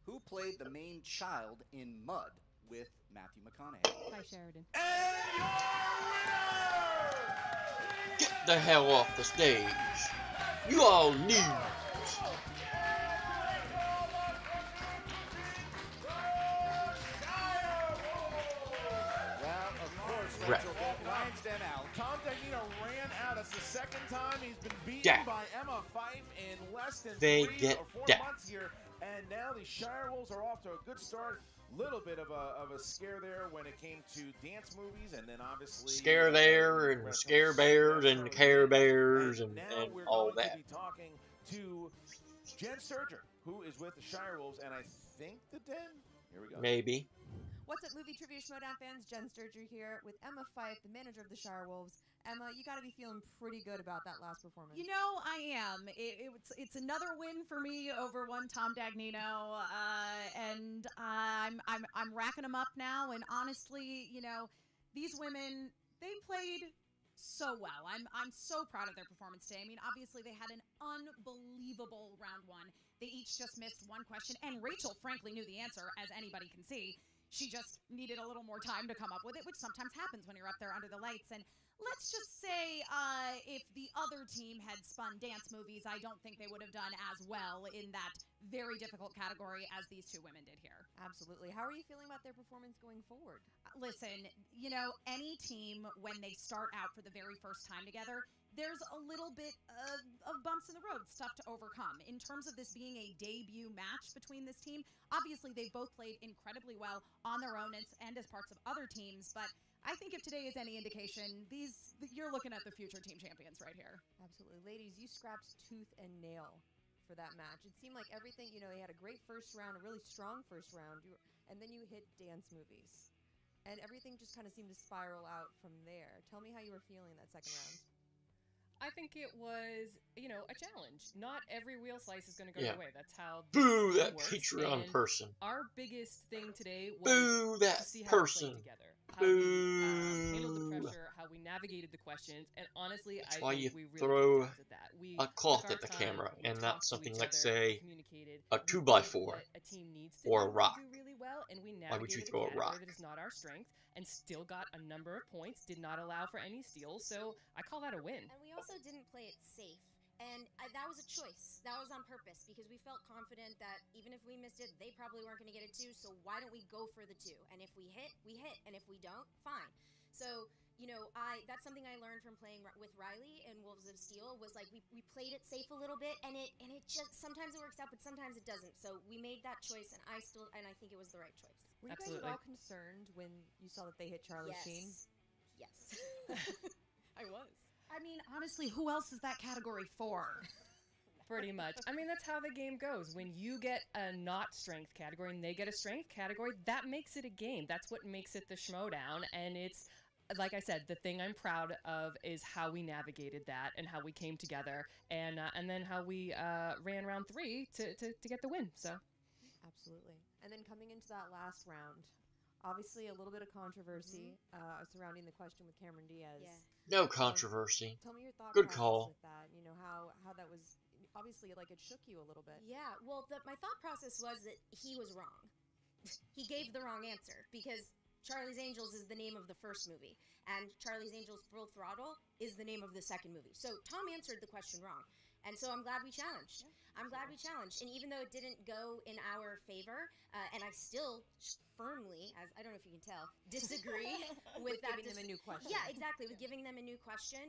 Who played the main child in Mud with Matthew McConaughey? Hi, Sheridan. Get the hell off the stage. You all lose. Well, of course, Rachel lines them out. Tom Dagnino ran out. It's the second time he's been beaten by Emma Fife in less than 3 or 4 months here. And now the Shirewolves are off to a good start. Little bit of a scare there when it came to dance movies, and then obviously Scare there and Scare Bears and Care Bears and all that. We're going to be talking to Jen Sturger, who is with the Shirewolves, and I think the Den. Here we go. Maybe. What's up, movie trivia Schmoedown fans? Jen Sturger here with Emma Fife, the manager of the Shirewolves. Emma, you got to be feeling pretty good about that last performance. You know, I am. It's another win for me over one Tom Dagnino, and I'm racking them up now. And honestly, you know, these women, they played so well. I'm so proud of their performance today. I mean, obviously they had an unbelievable round 1. They each just missed one question, and Rachel frankly knew the answer, as anybody can see. She just needed a little more time to come up with it, which sometimes happens when you're up there under the lights. And let's just say if the other team had spun dance movies, I don't think they would have done as well in that very difficult category as these 2 women did here. Absolutely. How are you feeling about their performance going forward? Listen, you know, any team, when they start out for the very first time together, there's a little bit of bumps in the road, stuff to overcome. In terms of this being a debut match between this team, obviously they've both played incredibly well on their own and as parts of other teams, but I think if today is any indication, you're looking at the future team champions right here. Absolutely. Ladies, you scrapped tooth and nail for that match. It seemed like everything, you know, you had a great first round, a really strong first round, and then you hit dance movies. And everything just kind of seemed to spiral out from there. Tell me how you were feeling that second round. I think it was, you know, a challenge. Not every wheel slice is going to go your way. That's how Boo this that works. Patreon And person. Our biggest thing today was Boo that to see how person. we played together. How we handled the pressure, how we navigated the questions, and honestly, That's I why think you we really throw kicked ass at that. We a cloth took at the our time, camera we and not talked to something each like, other, say, communicated. a We 2x4 did what a team needs to or a do rock. to do really well, and we Why would you navigated throw a a category rock? that is not our strength, and still got a number of points. Did not allow for any steals, so I call that a win. And we also didn't play it safe. And that was a choice. That was on purpose because we felt confident that even if we missed it, they probably weren't going to get it too. So why don't we go for the 2? And if we hit, we hit. And if we don't, fine. So, you know, that's something I learned from playing with Riley in Wolves of Steel was like we played it safe a little bit, and it just sometimes it works out, but sometimes it doesn't. So we made that choice, and I think it was the right choice. Were you guys at all concerned when you saw that they hit Charlie Sheen? Yes. I was. I mean, honestly, who else is that category for? Pretty much. I mean, that's how the game goes. When you get a not strength category and they get a strength category, that makes it a game. That's what makes it the Schmoedown. And it's, like I said, the thing I'm proud of is how we navigated that and how we came together and then how we ran round 3 to get the win. So, absolutely. And then coming into that last round, obviously a little bit of controversy surrounding the question with Cameron Diaz. Yeah. No controversy. Tell me your thought Good process call. with that. You know, how that was, obviously, like, it shook you a little bit. Yeah, well, my thought process was that he was wrong. He gave the wrong answer because Charlie's Angels is the name of the first movie, and Charlie's Angels Full Throttle is the name of the second movie. So Tom answered the question wrong. And so I'm glad we challenged. I'm glad we challenged. And even though it didn't go in our favor, and I still firmly, as I don't know if you can tell, disagree with that. Giving them a new question. Yeah, exactly. With giving them a new question.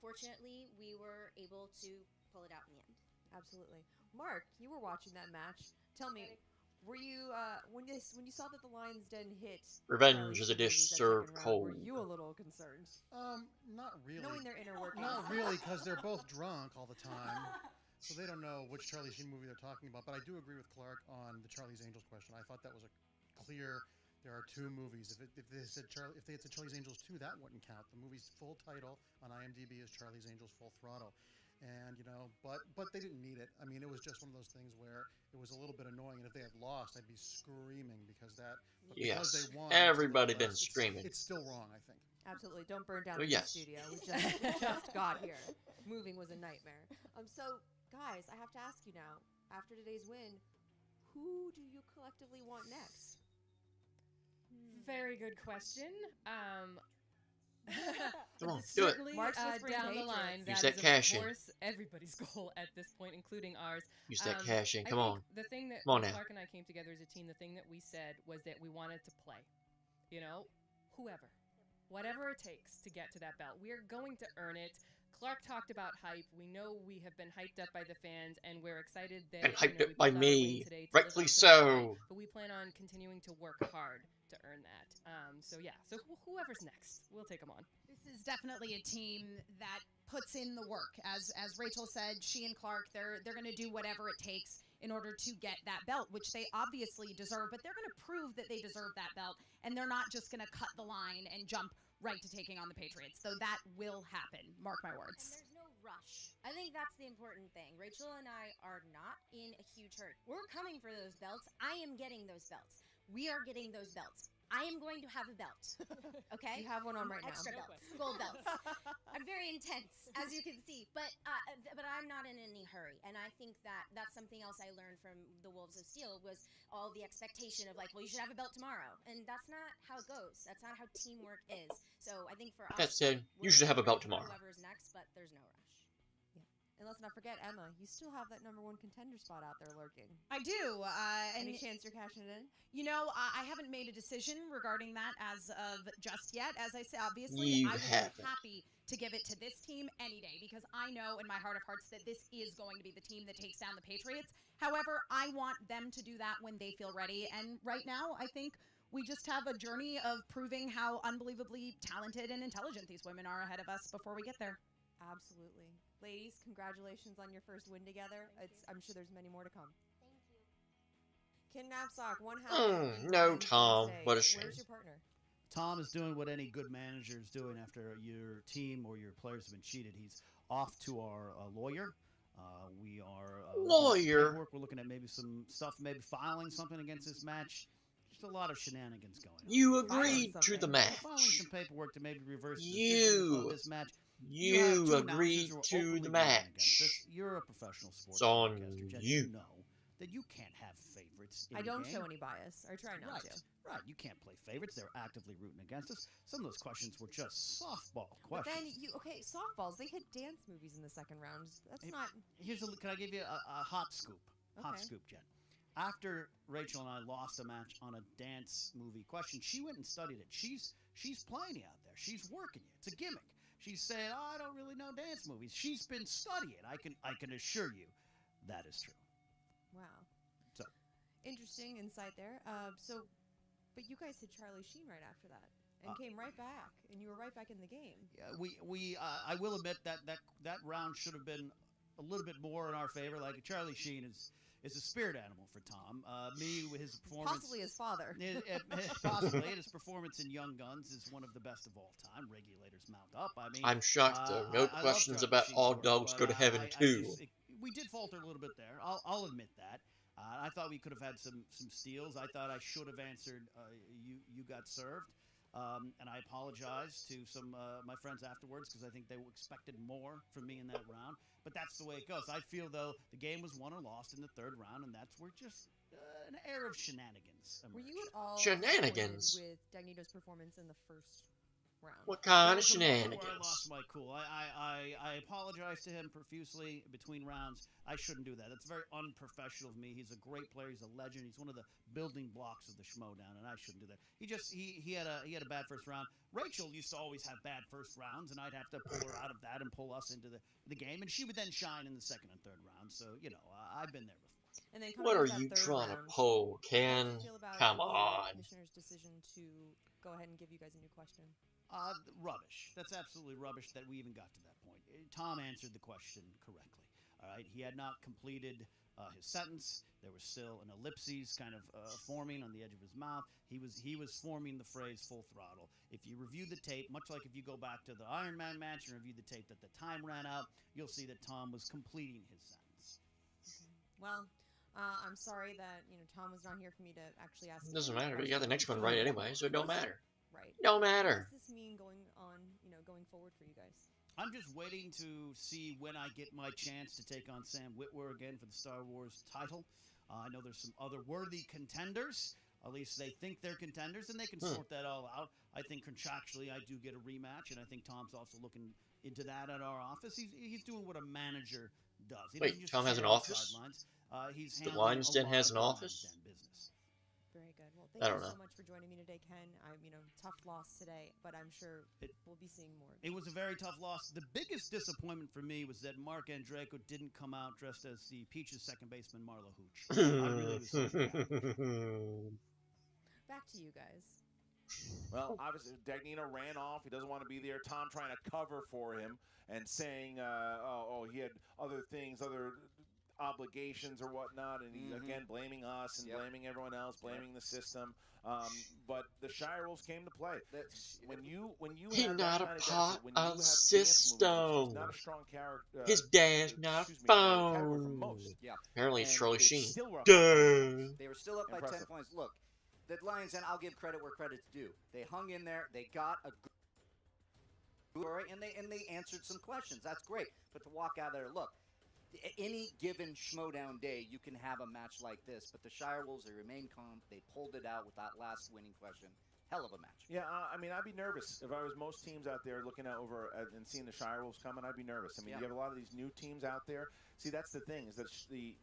Fortunately, we were able to pull it out in the end. Absolutely. Mark, you were watching that match. Tell me, were you when you saw that the Lions Den hit Revenge is a dish movies that served second round, cold. were you a little concerned? Not really. Knowing their inner workings. Not really, because they're both drunk all the time, so they don't know which Charlie Sheen movie they're talking about. But I do agree with Clark on the Charlie's Angels question. I thought that was a clear. There are two movies. If they had said Charlie's Angels 2, that wouldn't count. The movie's full title on IMDb is Charlie's Angels Full Throttle. And, but they didn't need it. I mean, it was just one of those things where it was a little bit annoying. And if they had lost, I'd be screaming because because they won. Everybody been screaming. It's still wrong, I think. Absolutely. Don't burn down Well, the yes. studio. We just got here. Moving was a nightmare. So, guys, I have to ask you now, after today's win, who do you collectively want next? Very good question. Come on, do it. Certainly, Mark's whispering down the hatred. line, Use that that is, cash of in. course, everybody's goal at this point, including ours. Use that cash in. I Come think on. The thing that Come on when now. Clark and I came together as a team, the thing that we said was that we wanted to play. Whoever. Whatever it takes to get to that belt. We are going to earn it. Clark talked about hype. We know we have been hyped up by the fans, and we're excited that And hyped we up by pulled out a win me. today to Rightfully live up to that so. hype. But we plan on continuing to work hard to earn that. So whoever's next, we'll take them on. This is definitely a team that puts in the work. As Rachel said, she and Clark, they're going to do whatever it takes in order to get that belt, which they obviously deserve, but they're going to prove that they deserve that belt, and they're not just going to cut the line and jump right to taking on the Patriots. So that will happen. Mark my words. And there's no rush. I think that's the important thing. Rachel and I are not in a huge hurry. We're coming for those belts. I am getting those belts. We are getting those belts. I am going to have a belt. Okay? You have one on right Extra now. belts. Gold belts. I'm very intense, as you can see. But I'm not in any hurry. And I think that's something else I learned from the Wolves of Steel was all the expectation of like, well, you should have a belt tomorrow. And that's not how it goes. That's not how teamwork is. So I think for us, That said, you should have a belt tomorrow. whoever's next, but there's no rush. And let's not forget, Emma, you still have that #1 contender spot out there lurking. I do. Any chance you're cashing it in? I haven't made a decision regarding that as of just yet. As I said, obviously, You I would haven't. be happy to give it to this team any day because I know in my heart of hearts that this is going to be the team that takes down the Patriots. However, I want them to do that when they feel ready. And right now, I think we just have a journey of proving how unbelievably talented and intelligent these women are ahead of us before we get there. Absolutely. Ladies, congratulations on your first win together. I'm sure there's many more to come. Thank you. Ken Knapsack, one half. No, Tom. What a shame. Where's your partner? Tom is doing what any good manager is doing after your team or your players have been cheated. He's off to our lawyer. We are Lawyer. We're looking at maybe some stuff, maybe filing something against this match. Just a lot of shenanigans going on. You agreed to the Filing match. some paperwork to maybe reverse the decision of this match. have You two agreed announcers who are to openly the rooting against match. us. You're a professional sports It's on broadcaster, Jen. you. You know that you can't have favorites. In I don't the game. show any bias. I try not to. Right, you can't play favorites. They're actively rooting against us. Some of those questions were just softball But questions. then softballs. They hit dance movies in the second round. That's not. Can I give you a hot scoop? Hot Okay. scoop, Jen. After Rachel and I lost a match on a dance movie question, she went and studied it. She's playing you out there. She's working you. It's a gimmick. She's saying, "Oh, I don't really know dance movies." She's been studying. I can assure you, that is true. Wow. So Interesting insight there. But you guys hit Charlie Sheen right after that, and came right back, and you were right back in the game. yeah, I will admit that round should have been a little bit more in our favor. Like Charlie Sheen is a spirit animal for Tom. Me with his performance, Possibly his father. possibly, and his performance in Young Guns is one of the best of all time. Regulators mount up. I mean, I'm shocked though. No I love questions Charlie about Sheen's all work, dogs but go to heaven I too. we did falter a little bit there. I'll admit that. I thought we could have had some steals. I thought I should have answered. You got served, and I apologize to some my friends afterwards because I think they expected more from me in that round. But that's the way it goes. I feel though the game was won or lost in the third round, and that's where just an air of shenanigans emerged. Were you at all Shenanigans? disappointed with Dagnito's performance in the first round? What kind of There was a moment where I shenanigans? lost my cool. I apologize to him profusely between rounds. I shouldn't do that. That's very unprofessional of me. He's a great player. He's a legend. He's one of the building blocks of the Schmoedown, and I shouldn't do that. He had a bad first round. Rachel used to always have bad first rounds, and I'd have to pull her out of that and pull us into the game, and she would then shine in the second and third round. So I've been there before. And then What are you trying to pull, Ken? Come on. Commissioner's decision to go ahead and give you guys a new question. Rubbish. That's absolutely rubbish that we even got to that point. Tom answered the question correctly. All right, he had not completed his sentence. There was still an ellipses kind of forming on the edge of his mouth. He was forming the phrase full throttle. If you review the tape, much like if you go back to the Iron Man match and review the tape that the time ran out, you'll see that Tom was completing his sentence. Okay. Well, I'm sorry that Tom was not here for me to actually ask. It doesn't matter. You got the next one right anyway, so it don't matter. Right. Don't matter. What does this mean going forward for you guys? I'm just waiting to see when I get my chance to take on Sam Witwer again for the Star Wars title. I know there's some other worthy contenders. At least they think they're contenders, and they can sort that all out. I think contractually I do get a rematch, and I think Tom's also looking into that at our office. He's doing what a manager does. He Wait, Tom has an office? The Lions Den has an office? Very good. Well, I thank don't you know. so much for joining me today, Ken. Tough loss today, but I'm sure we'll be seeing more. It was a very tough loss. The biggest disappointment for me was that Mark Andreyko didn't come out dressed as the Peaches second baseman, Marla Hooch. I really was hoping Back to you guys. Well, obviously, Dagnino ran off. He doesn't want to be there. Tom trying to cover for him and saying, he had other things, other obligations or whatnot, and he again blaming us and blaming everyone else, blaming the system. But the Shirewolves came to play. When you He's have not that a kind of part deficit, when you of have dance system. moves, he's not a strong character. His dad's not a phone. Yeah. Apparently it's Charlie Sheen. They were still up by 10 points. Look, the Lions, and I'll give credit where credit's due. They hung in there. They got a good story, and they answered some questions. That's great. But to walk out there, look, any given Schmoedown day, you can have a match like this. But the Shirewolves, they remained calm. They pulled it out with that last winning question. Hell of a match. Yeah, I mean, I'd be nervous if I was most teams out there looking out over and seeing the Shirewolves coming. I'd be nervous. I mean, you have a lot of these new teams out there. See, that's the thing, is that the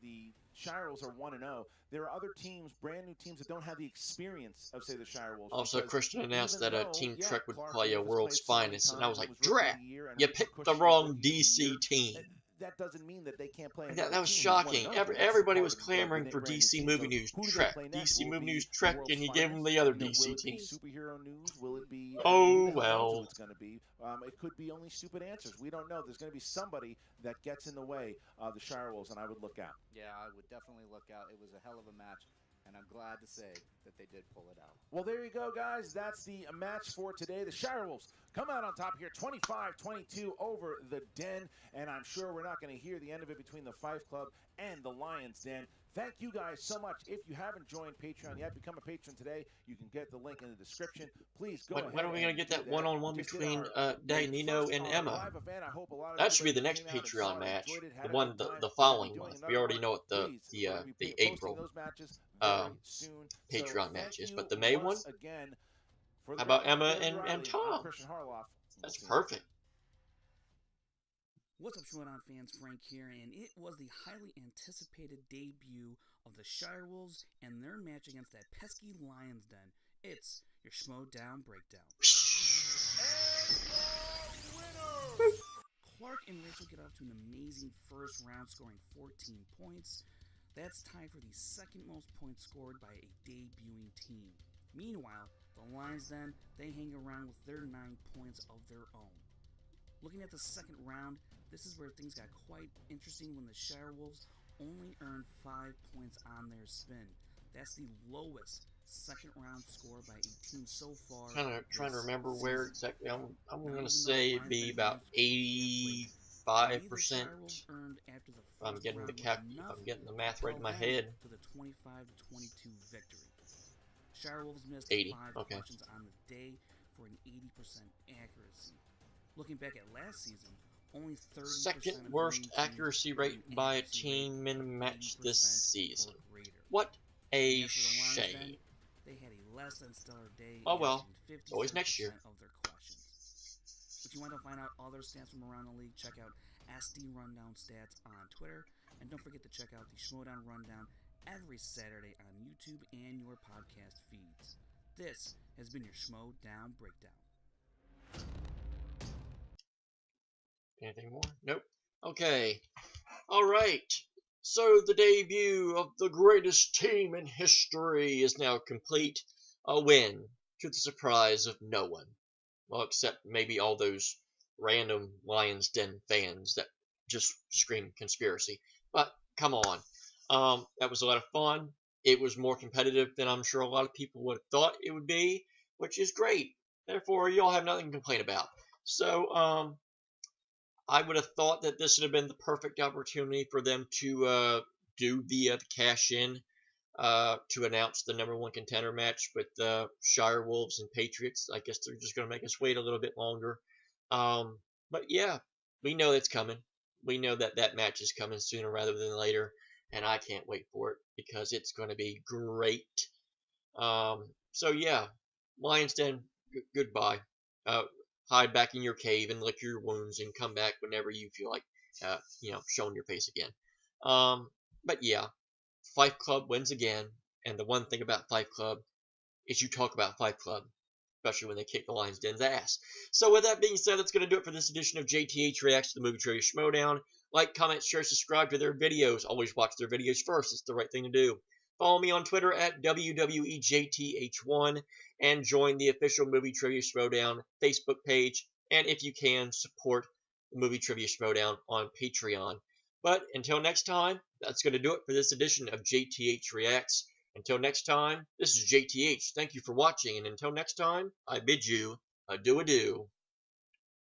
Shirewolves are 1-0. There are other teams, brand new teams, that don't have the experience of, say, the Shirewolves. Also, Christian announced that Team Trek would Clark play a has World's played so many Finest, and I was times, like, it was Rookie of drat, the Year, and you I think picked the Cushing was wrong Rookie of the DC Year. team. That doesn't mean that they can't play. That was team shocking. who's 1-0. That's Everybody part was of the clamoring for brand new DC team. Movie So News who do they Trek. play next? DC Will it Movie be News the Trek, World's and you give them Finest? the other Will DC it be teams. Superhero News? Will it be? Oh, who the hell knows well. who it's going to be. It could be only stupid answers. We don't know. There's going to be somebody that gets in the way of the Shirewolves, and I would look out. Yeah, I would definitely look out. It was a hell of a match, and I'm glad to say that they did pull it out. Well, there you go, guys. That's the match for today. The Shirewolves come out on top here, 25-22 over the Den, and I'm sure we're not going to hear the end of it between the Fife Club and the Lions Den. Thank you guys so much. If you haven't joined Patreon yet, become a patron today. You can get the link in the description. Please go ahead. When are we going to get that one-on-one between First, Dagnino and Emma? live event. I hope a lot of That should be the everybody next came out and saw Patreon it, match. enjoyed it, had The a one, good time. the We'll following be doing month. another We already one. know what Please, we're gonna be the posting April those matches very soon. So Patreon thank match is. you But the May one? once again for the How about great Emma David and Riley. I'm Tom? Christian Harloff. That's perfect. What's up, Schmoedown fans? Frank here, and it was the highly anticipated debut of the Shirewolves and their match against that pesky Lions Den. It's your Schmoedown breakdown. Clark and Rachel get off to an amazing first round, scoring 14 points. That's tied for the second most points scored by a debuting team. Meanwhile, the Lions Den, they hang around with their 9 points of their own. Looking at the second round, this is where things got quite interesting when the Shirewolves only earned 5 points on their spin. That's the lowest second round score by a team so far. Trying to remember where exactly. I'm going to Even though say the it'd be Lions about had 85%. Shirewolves earned after the If I'm first getting round the was if enough I'm getting the math right in my propel them head. to the 25-22 victory. Shirewolves missed 80, 5 okay. questions on the day for an 80% accuracy. Looking back at last season, only 30% Second of worst winning teams accuracy had rate an by a accuracy team rate in a of match 80% this or season. greater. What? A As for the Lions, shame. then, they had a less than stellar day, Oh well, answering always 57% next year. of their questions. If you want to find out other stats from around the league, check out SD Rundown Stats on Twitter, and don't forget to check out the Schmoedown Rundown every Saturday on YouTube and your podcast feeds. This has been your Schmoedown Breakdown. Anything more? Nope. Okay. Alright. So the debut of the greatest team in history is now complete. A win, to the surprise of no one. Well, except maybe all those random Lions Den fans that just scream conspiracy. But come on. That was a lot of fun. It was more competitive than I'm sure a lot of people would have thought it would be, which is great. Therefore, y'all have nothing to complain about. So, I would have thought that this would have been the perfect opportunity for them to do the cash-in to announce the #1 contender match with Shirewolves and Patriots. I guess they're just going to make us wait a little bit longer. But yeah, we know it's coming. We know that that match is coming sooner rather than later, and I can't wait for it because it's going to be great. So yeah, Lions Den, goodbye. Hide back in your cave and lick your wounds and come back whenever you feel like, showing your face again. But yeah, Fight Club wins again, and the one thing about Fight Club is you talk about Fight Club, especially when they kick the Lions Den's ass. So with that being said, that's going to do it for this edition of JTH Reacts to the Movie Trivia Schmoedown. Like, comment, share, subscribe to their videos. Always watch their videos first. It's the right thing to do. Follow me on Twitter at WWEJTH1 and join the official Movie Trivia Schmoedown Facebook page. And if you can, support the Movie Trivia Schmoedown on Patreon. But until next time, that's going to do it for this edition of JTH Reacts. Until next time, this is JTH. Thank you for watching, and until next time, I bid you adieu.